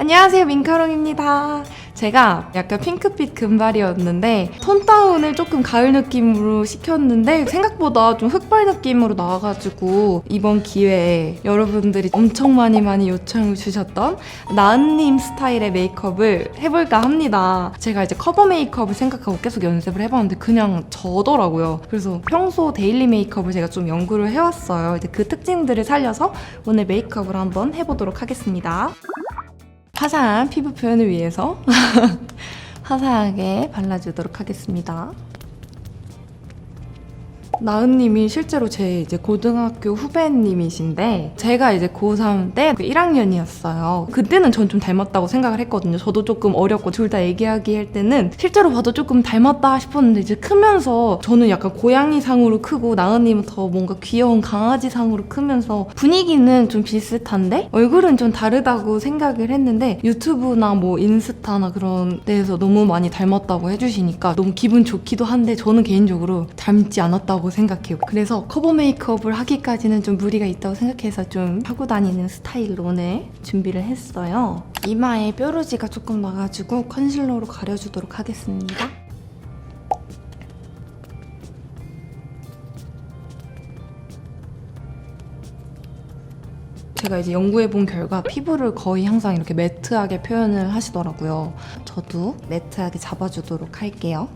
안녕하세요, 민카롱입니다. 제가 약간 핑크빛 금발이었는데 톤 다운을 조금 가을 느낌으로 시켰는데 생각보다 좀 흑발 느낌으로 나와가지고 이번 기회에 여러분들이 엄청 많이 요청을 주셨던 나은님 스타일의 메이크업을 해볼까 합니다. 제가 이제 커버 메이크업을 생각하고 계속 연습을 해봤는데 그냥 저더라고요. 그래서 평소 데일리 메이크업을 제가 좀 연구를 해왔어요. 이제 그 특징들을 살려서 오늘 메이크업을 한번 해보도록 하겠습니다. 화사한 피부 표현을 위해서 화사하게 발라주도록 하겠습니다. 나은님이 실제로 제 이제 고등학교 후배님이신데 제가 이제 고3 때 1학년이었어요. 그때는 전 좀 닮았다고 생각을 했거든요. 저도 조금 어렸고 둘 다 얘기하기 할 때는 실제로 봐도 조금 닮았다 싶었는데 이제 크면서 저는 약간 고양이상으로 크고 나은님은 더 뭔가 귀여운 강아지상으로 크면서 분위기는 좀 비슷한데 얼굴은 좀 다르다고 생각을 했는데 유튜브나 뭐 인스타나 그런 데에서 너무 많이 닮았다고 해주시니까 너무 기분 좋기도 한데 저는 개인적으로 닮지 않았다고 생각해요. 그래서 커버 메이크업을 하기까지는 좀 무리가 있다고 생각해서 좀 하고 다니는 스타일로 오늘 준비를 했어요. 이마에 뾰루지가 조금 나가지고 컨실러로 가려주도록 하겠습니다. 제가 이제 연구해본 결과 피부를 거의 항상 이렇게 매트하게 표현을 하시더라고요. 저도 매트하게 잡아주도록 할게요.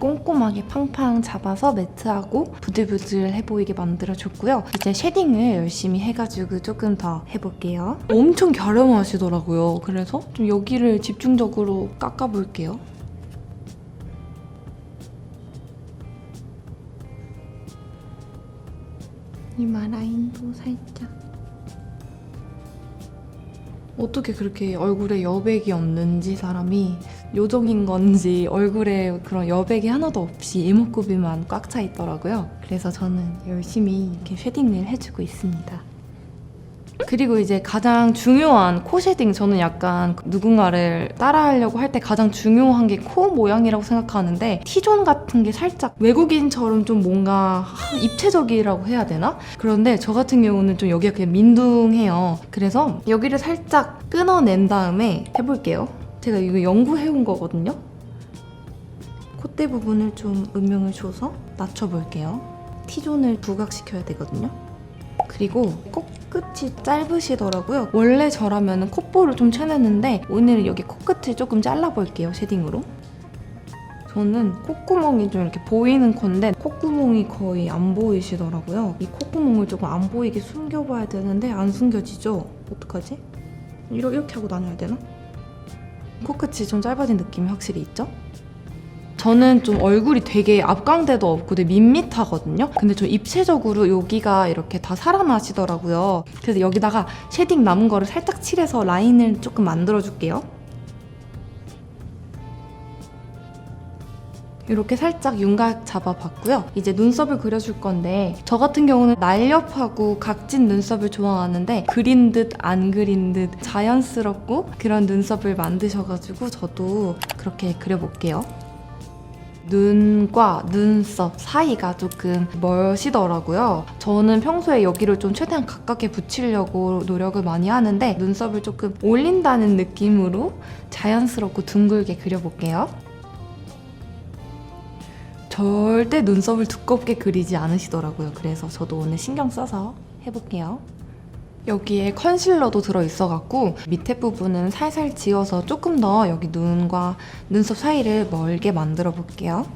꼼꼼하게 팡팡 잡아서 매트하고 부들부들해 보이게 만들어줬고요. 이제 쉐딩을 열심히 해가지고 조금 더 해볼게요. 엄청 갸름하시더라고요. 그래서 좀 여기를 집중적으로 깎아볼게요. 이마 라인도 살짝. 어떻게 그렇게 얼굴에 여백이 없는지 사람이 요정인 건지 얼굴에 그런 여백이 하나도 없이 이목구비만 꽉 차 있더라고요. 그래서 저는 열심히 이렇게 쉐딩을 해주고 있습니다. 그리고 이제 가장 중요한 코 쉐딩, 저는 약간 누군가를 따라하려고 할 때 가장 중요한 게 코 모양이라고 생각하는데 T존 같은 게 살짝 외국인처럼 좀 뭔가 입체적이라고 해야 되나? 그런데 저 같은 경우는 좀 여기가 그냥 민둥해요. 그래서 여기를 살짝 끊어낸 다음에 해볼게요. 제가 이거 연구해온 거거든요. 콧대 부분을 좀 음영을 줘서 낮춰볼게요. T존을 부각시켜야 되거든요. 그리고 코끝이 짧으시더라고요. 원래 저라면 콧볼을 좀 채냈는데 오늘은 여기 코끝을 조금 잘라볼게요, 쉐딩으로. 저는 콧구멍이 좀 이렇게 보이는 건데 콧구멍이 거의 안 보이시더라고요. 이 콧구멍을 조금 안 보이게 숨겨봐야 되는데 안 숨겨지죠? 어떡하지? 이렇게 하고 다녀야 되나? 코끝이 좀 짧아진 느낌이 확실히 있죠? 저는 좀 얼굴이 되게 앞광대도 없고 되게 밋밋하거든요. 근데 좀 입체적으로 여기가 이렇게 다 살아나시더라고요. 그래서 여기다가 쉐딩 남은 거를 살짝 칠해서 라인을 조금 만들어줄게요. 이렇게 살짝 윤곽 잡아봤고요. 이제 눈썹을 그려줄 건데 저 같은 경우는 날렵하고 각진 눈썹을 좋아하는데 그린 듯 안 그린 듯 자연스럽고 그런 눈썹을 만드셔가지고 저도 그렇게 그려볼게요. 눈과 눈썹 사이가 조금 멀시더라고요. 저는 평소에 여기를 좀 최대한 가깝게 붙이려고 노력을 많이 하는데 눈썹을 조금 올린다는 느낌으로 자연스럽고 둥글게 그려볼게요. 절대 눈썹을 두껍게 그리지 않으시더라고요. 그래서 저도 오늘 신경 써서 해볼게요. 여기에 컨실러도 들어있어갖고 밑에 부분은 살살 지워서 조금 더 여기 눈과 눈썹 사이를 멀게 만들어 볼게요.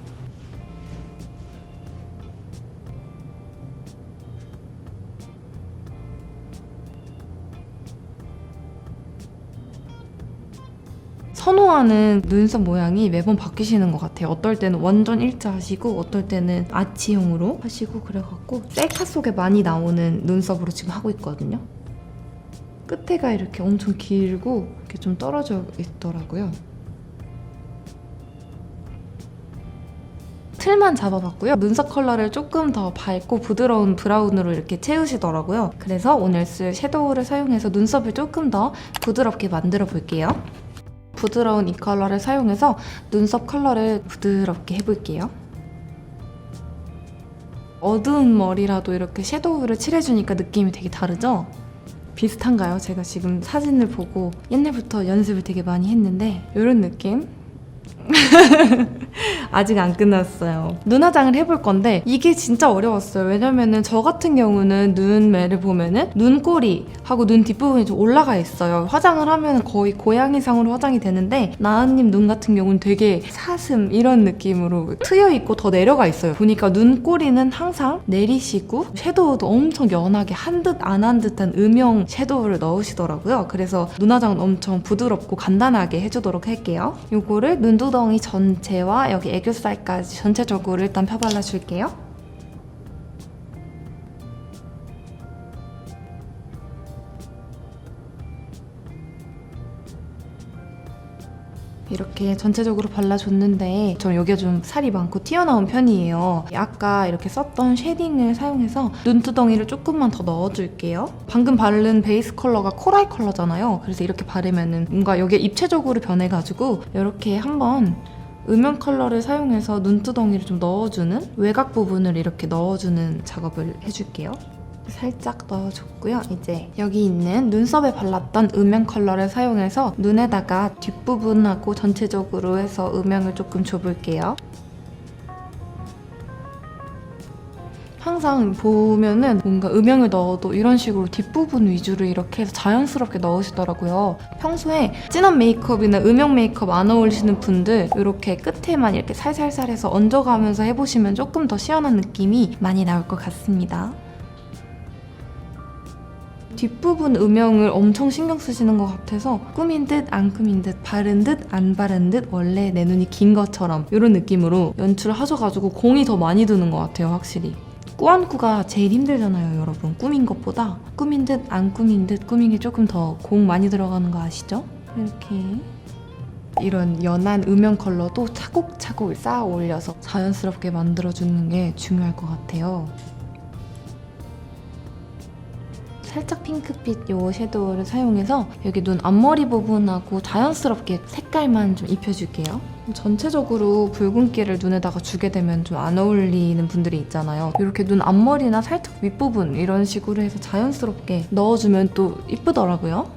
선호하는 눈썹 모양이 매번 바뀌시는 것 같아요. 어떨 때는 완전 일자 하시고 어떨 때는 아치형으로 하시고 그래갖고 셀카 속에 많이 나오는 눈썹으로 지금 하고 있거든요. 끝에가 이렇게 엄청 길고 이렇게 좀 떨어져 있더라고요. 틀만 잡아봤고요. 눈썹 컬러를 조금 더 밝고 부드러운 브라운으로 이렇게 채우시더라고요. 그래서 오늘 쓸 섀도우를 사용해서 눈썹을 조금 더 부드럽게 만들어 볼게요. 부드러운 이 컬러를 사용해서 눈썹 컬러를 부드럽게 해볼게요. 어두운 머리라도 이렇게 섀도우를 칠해주니까 느낌이 되게 다르죠? 비슷한가요? 제가 지금 사진을 보고 옛날부터 연습을 되게 많이 했는데 이런 느낌? 아직 안 끝났어요. 눈화장을 해볼 건데 이게 진짜 어려웠어요. 왜냐면은 저 같은 경우는 눈매를 보면은 눈꼬리하고 눈 뒷부분이 좀 올라가 있어요. 화장을 하면 거의 고양이상으로 화장이 되는데 나은님 눈 같은 경우는 되게 사슴 이런 느낌으로 트여있고 더 내려가 있어요. 보니까 눈꼬리는 항상 내리시고 섀도우도 엄청 연하게 한 듯 안 한 듯한 음영 섀도우를 넣으시더라고요. 그래서 눈화장은 엄청 부드럽고 간단하게 해주도록 할게요. 요거를 눈두덩이 전체와 여기 애교살까지 전체적으로 일단 펴발라줄게요. 이렇게 전체적으로 발라줬는데 전 여기가 좀 살이 많고 튀어나온 편이에요. 아까 이렇게 썼던 쉐딩을 사용해서 눈두덩이를 조금만 더 넣어줄게요. 방금 바른 베이스 컬러가 코랄 컬러잖아요. 그래서 이렇게 바르면은 뭔가 여기에 입체적으로 변해가지고 이렇게 한번 음영 컬러를 사용해서 눈두덩이를 좀 넣어주는 외곽 부분을 이렇게 넣어주는 작업을 해줄게요. 살짝 넣어줬고요. 이제 여기 있는 눈썹에 발랐던 음영 컬러를 사용해서 눈에다가 뒷부분하고 전체적으로 해서 음영을 조금 줘볼게요. 항상 보면은 뭔가 음영을 넣어도 이런 식으로 뒷부분 위주로 이렇게 해서 자연스럽게 넣으시더라고요. 평소에 진한 메이크업이나 음영 메이크업 안 어울리시는 분들 이렇게 끝에만 이렇게 살살살 해서 얹어가면서 해보시면 조금 더 시원한 느낌이 많이 나올 것 같습니다. 뒷부분 음영을 엄청 신경 쓰시는 것 같아서 꾸민 듯 안 꾸민 듯 바른 듯 안 바른 듯 원래 내 눈이 긴 것처럼 이런 느낌으로 연출을 하셔가지고 공이 더 많이 드는 것 같아요. 확실히 꾸안꾸가 제일 힘들잖아요, 여러분. 꾸민 것보다 꾸민 듯 안 꾸민 듯 꾸민 게 조금 더 공 많이 들어가는 거 아시죠? 이렇게 이런 연한 음영 컬러도 차곡차곡 쌓아 올려서 자연스럽게 만들어주는 게 중요할 것 같아요. 살짝 핑크빛 이 섀도우를 사용해서 여기 눈 앞머리 부분하고 자연스럽게 색깔만 좀 입혀줄게요. 전체적으로 붉은기를 눈에다가 주게 되면 좀 안 어울리는 분들이 있잖아요. 이렇게 눈 앞머리나 살짝 윗부분 이런 식으로 해서 자연스럽게 넣어주면 또 이쁘더라고요.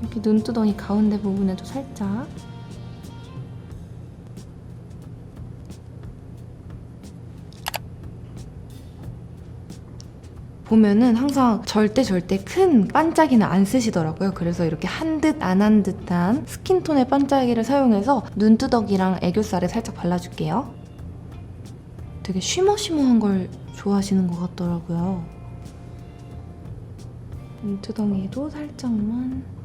이렇게 눈두덩이 가운데 부분에도 살짝 보면은 항상 절대 큰 반짝이는 안 쓰시더라고요. 그래서 이렇게 한 듯 안 한 듯한 스킨톤의 반짝이를 사용해서 눈두덩이랑 애교살에 살짝 발라줄게요. 되게 쉬머쉬머한 걸 좋아하시는 것 같더라고요. 눈두덩이도 살짝만.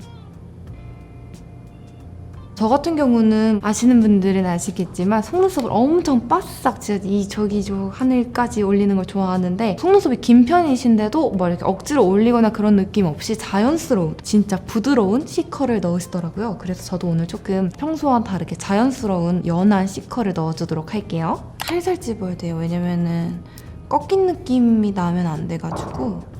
저 같은 경우는 아시는 분들은 아시겠지만 속눈썹을 엄청 바싹 진짜 저기 하늘까지 올리는 걸 좋아하는데 속눈썹이 긴 편이신데도 뭐 이렇게 억지로 올리거나 그런 느낌 없이 자연스러운 진짜 부드러운 C컬을 넣으시더라고요. 그래서 저도 오늘 조금 평소와 다르게 자연스러운 연한 C컬을 넣어주도록 할게요. 살살 집어야 돼요. 왜냐면은 꺾인 느낌이 나면 안 돼가지고.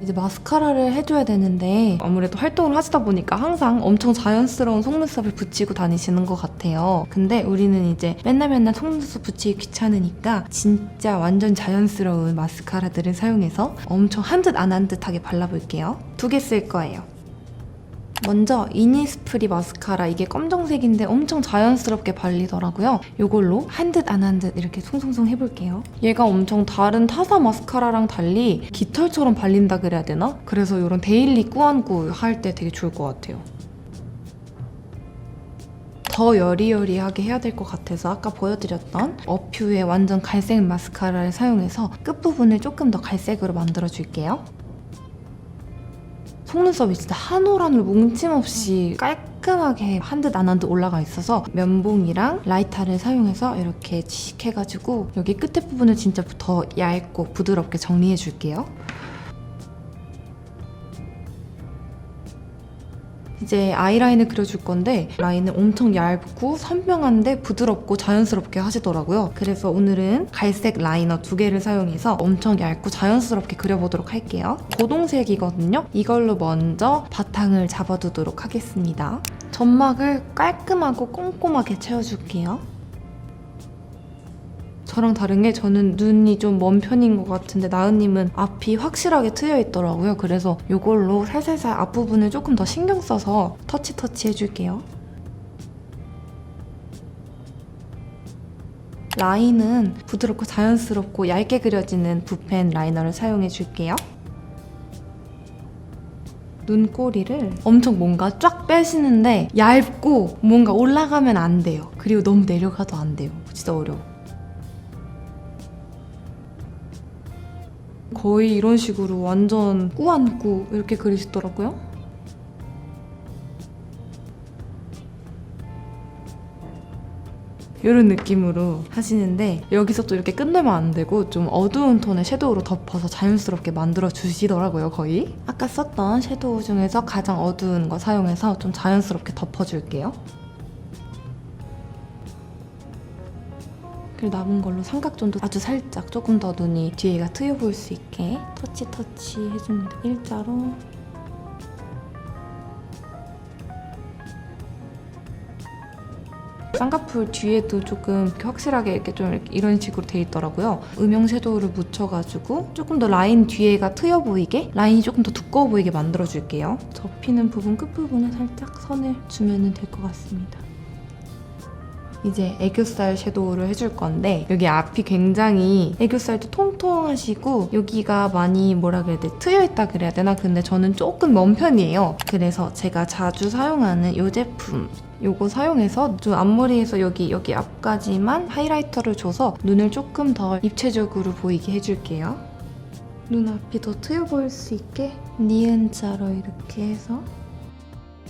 이제 마스카라를 해줘야 되는데 아무래도 활동을 하시다 보니까 항상 엄청 자연스러운 속눈썹을 붙이고 다니시는 것 같아요. 근데 우리는 이제 맨날 속눈썹 붙이기 귀찮으니까 진짜 완전 자연스러운 마스카라들을 사용해서 엄청 한 듯 안 한 듯하게 발라볼게요. 2개 쓸 거예요. 먼저 이니스프리 마스카라, 이게 검정색인데 엄청 자연스럽게 발리더라고요. 이걸로 한 듯 안 한 듯 이렇게 송송송 해볼게요. 얘가 엄청 다른 타사 마스카라랑 달리 깃털처럼 발린다 그래야 되나? 그래서 이런 데일리 꾸안꾸 할 때 되게 좋을 것 같아요. 더 여리여리하게 해야 될 것 같아서 아까 보여드렸던 어퓨의 완전 갈색 마스카라를 사용해서 끝부분을 조금 더 갈색으로 만들어줄게요. 속눈썹이 진짜 한 올 한 올 뭉침 없이 깔끔하게 한 듯 안 한 듯 올라가 있어서 면봉이랑 라이터를 사용해서 이렇게 칙 해가지고 여기 끝에 부분을 진짜 더 얇고 부드럽게 정리해 줄게요. 이제 아이라인을 그려줄 건데 라인은 엄청 얇고 선명한데 부드럽고 자연스럽게 하시더라고요. 그래서 오늘은 갈색 라이너 2개를 사용해서 엄청 얇고 자연스럽게 그려보도록 할게요. 고동색이거든요. 이걸로 먼저 바탕을 잡아두도록 하겠습니다. 점막을 깔끔하고 꼼꼼하게 채워줄게요. 저랑 다른 게 저는 눈이 좀 먼 편인 것 같은데 나은님은 앞이 확실하게 트여 있더라고요. 그래서 이걸로 살살살 앞부분을 조금 더 신경 써서 터치 해줄게요. 라인은 부드럽고 자연스럽고 얇게 그려지는 붓펜 라이너를 사용해 줄게요. 눈꼬리를 엄청 뭔가 쫙 빼시는데 얇고 뭔가 올라가면 안 돼요. 그리고 너무 내려가도 안 돼요. 진짜 어려워. 거의 이런 식으로 완전 꾸안꾸 이렇게 그리시더라고요. 이런 느낌으로 하시는데 여기서 또 이렇게 끝내면 안 되고 좀 어두운 톤의 섀도우로 덮어서 자연스럽게 만들어 주시더라고요. 거의 아까 썼던 섀도우 중에서 가장 어두운 거 사용해서 좀 자연스럽게 덮어줄게요. 그리고 남은 걸로 삼각존도 아주 살짝 조금 더 눈이 뒤에가 트여 보일 수 있게 터치 해줍니다. 일자로. 쌍꺼풀 뒤에도 조금 이렇게 확실하게 이렇게 좀 이런 식으로 돼 있더라고요. 음영 섀도우를 묻혀가지고 조금 더 라인 뒤에가 트여 보이게, 라인이 조금 더 두꺼워 보이게 만들어줄게요. 접히는 부분 끝부분에 살짝 선을 주면 될 것 같습니다. 이제 애교살 섀도우를 해줄 건데 여기 앞이 굉장히 애교살도 통통하시고 여기가 많이 뭐라 그래야 돼? 트여있다 그래야 되나? 근데 저는 조금 먼 편이에요. 그래서 제가 자주 사용하는 이 제품 요거 사용해서 좀 앞머리에서 여기 앞까지만 하이라이터를 줘서 눈을 조금 더 입체적으로 보이게 해줄게요. 눈앞이 더 트여 보일 수 있게 니은자로 이렇게 해서,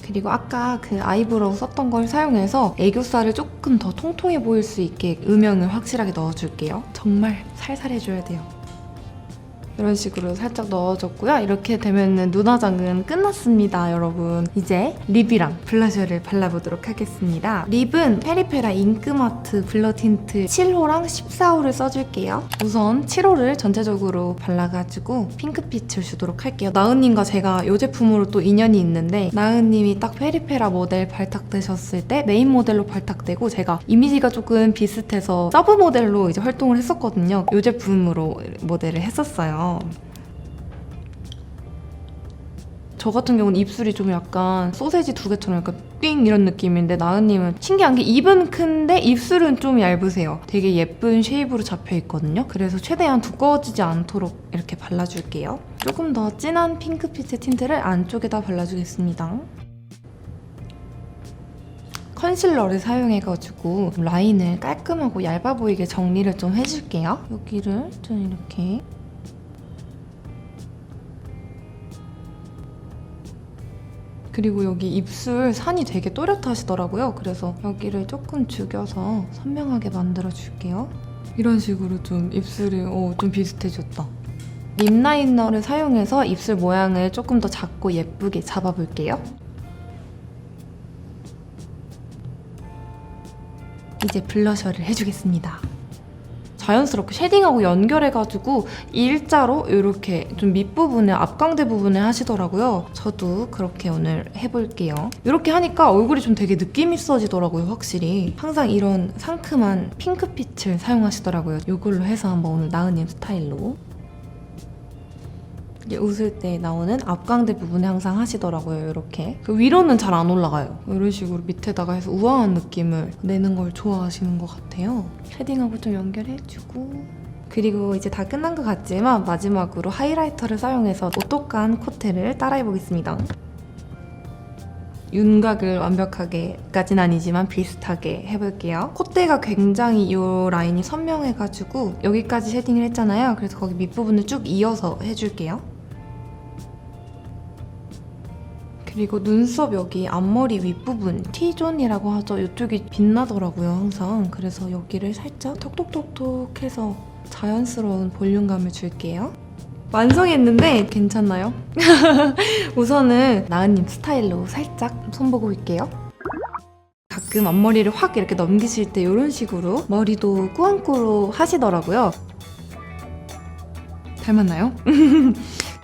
그리고 아까 그 아이브로우 썼던 걸 사용해서 애교살을 조금 더 통통해 보일 수 있게 음영을 확실하게 넣어줄게요. 정말 살살 해줘야 돼요. 이런 식으로 살짝 넣어줬고요. 이렇게 되면 눈화장은 끝났습니다, 여러분. 이제 립이랑 블러셔를 발라보도록 하겠습니다. 립은 페리페라 잉크마트 블러 틴트 7호랑 14호를 써줄게요. 우선 7호를 전체적으로 발라가지고 핑크빛을 주도록 할게요. 나은님과 제가 이 제품으로 또 인연이 있는데 나은님이 딱 페리페라 모델 발탁되셨을 때 메인 모델로 발탁되고 제가 이미지가 조금 비슷해서 서브 모델로 이제 활동을 했었거든요. 이 제품으로 모델을 했었어요. 저 같은 경우는 입술이 좀 약간 소세지 두 개처럼 약간 띵 이런 느낌인데 나은님은 신기한 게 입은 큰데 입술은 좀 얇으세요. 되게 예쁜 쉐입으로 잡혀 있거든요. 그래서 최대한 두꺼워지지 않도록 이렇게 발라줄게요. 조금 더 진한 핑크빛의 틴트를 안쪽에다 발라주겠습니다. 컨실러를 사용해가지고 라인을 깔끔하고 얇아 보이게 정리를 좀 해줄게요. 여기를 좀 이렇게. 그리고 여기 입술 산이 되게 또렷하시더라고요. 그래서 여기를 조금 죽여서 선명하게 만들어줄게요. 이런 식으로 좀 입술이 좀 비슷해졌다. 립 라이너를 사용해서 입술 모양을 조금 더 작고 예쁘게 잡아볼게요. 이제 블러셔를 해주겠습니다. 자연스럽게 쉐딩하고 연결해가지고 일자로 이렇게 좀 밑부분에 앞광대 부분에 하시더라고요. 저도 그렇게 오늘 해볼게요. 이렇게 하니까 얼굴이 좀 되게 느낌 있어지더라고요, 확실히. 항상 이런 상큼한 핑크빛을 사용하시더라고요. 이걸로 해서 한번 오늘 나은님 스타일로. 웃을 때 나오는 앞광대 부분에 항상 하시더라고요. 이렇게 그 위로는 잘 안 올라가요. 이런 식으로 밑에다가 해서 우아한 느낌을 내는 걸 좋아하시는 것 같아요. 쉐딩하고 좀 연결해주고, 그리고 이제 다 끝난 것 같지만 마지막으로 하이라이터를 사용해서 오똑한 콧대를 따라해보겠습니다. 윤곽을 완벽하게까지는 아니지만 비슷하게 해볼게요. 콧대가 굉장히 이 라인이 선명해가지고 여기까지 쉐딩을 했잖아요. 그래서 거기 밑부분을 쭉 이어서 해줄게요. 그리고 눈썹 여기 앞머리 윗부분 T존이라고 하죠. 이쪽이 빛나더라고요, 항상. 그래서 여기를 살짝 톡톡톡톡 해서 자연스러운 볼륨감을 줄게요. 완성했는데 괜찮나요? 우선은 나은님 스타일로 살짝 손보고 올게요. 가끔 앞머리를 확 이렇게 넘기실 때 이런 식으로 머리도 꾸안꾸로 하시더라고요. 닮았나요?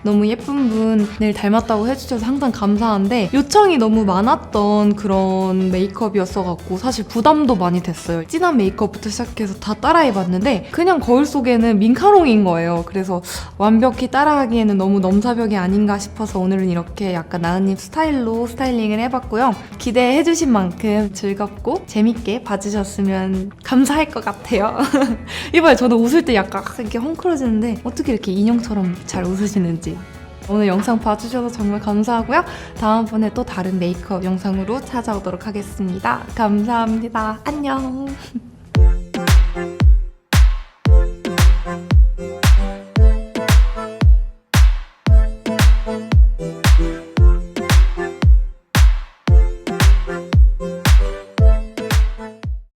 너무 예쁜 분을 닮았다고 해주셔서 항상 감사한데 요청이 너무 많았던 그런 메이크업이었어갖고 사실 부담도 많이 됐어요. 진한 메이크업부터 시작해서 다 따라해봤는데 그냥 거울 속에는 민카롱인 거예요. 그래서 완벽히 따라하기에는 너무 넘사벽이 아닌가 싶어서 오늘은 이렇게 약간 나은님 스타일로 스타일링을 해봤고요. 기대해주신 만큼 즐겁고 재밌게 봐주셨으면 감사할 것 같아요. 이봐요, 저도 웃을 때 약간 이렇게 헝클어지는데 어떻게 이렇게 인형처럼 잘 웃으시는지. 오늘 영상 봐주셔서 정말 감사하고요. 다음번에 또 다른 메이크업 영상으로 찾아오도록 하겠습니다. 감사합니다. 안녕.